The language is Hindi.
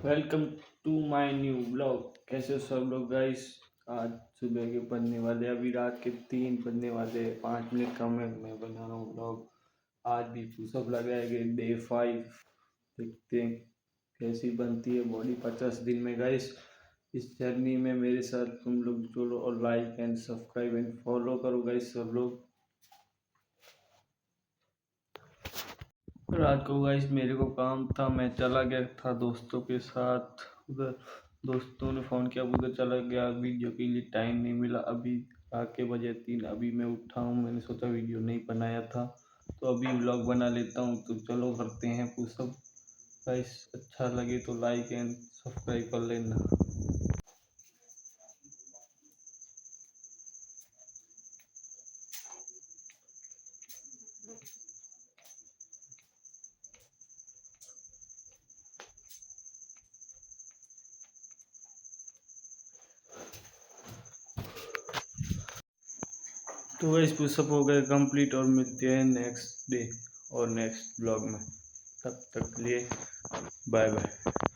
Welcome to my new blog. कैसे हो सब लोग गाइस। आज सुबह के बनने वाले, अभी रात के 3 बजने वाले, 5 मिनट कम है, मैं बना रहा हूँ ब्लॉग। आज भी पुशअप लगाएंगे, डे 5। देखते हैं कैसी बनती है बॉडी 50 दिन में गाइस। इस जर्नी में मेरे साथ तुम लोग जुड़ो और like and subscribe and follow करो गाइस सब लोग। रात को गाइस मेरे को काम था, मैं चला गया था दोस्तों के साथ उधर। दोस्तों ने फ़ोन किया, उधर चला गया, वीडियो के लिए टाइम नहीं मिला। अभी रात के बजे 3, अभी मैं उठा हूँ, मैंने सोचा वीडियो नहीं बनाया था तो अभी व्लॉग बना लेता हूँ। तो चलो करते हैं पुशअप गाइस। अच्छा लगे तो लाइक एंड सब्सक्राइब कर लेना। तो गाइस पुशअप हो गए कंप्लीट और मिलते हैं नेक्स्ट डे और नेक्स्ट ब्लॉग में। तब तक के लिए बाय बाय।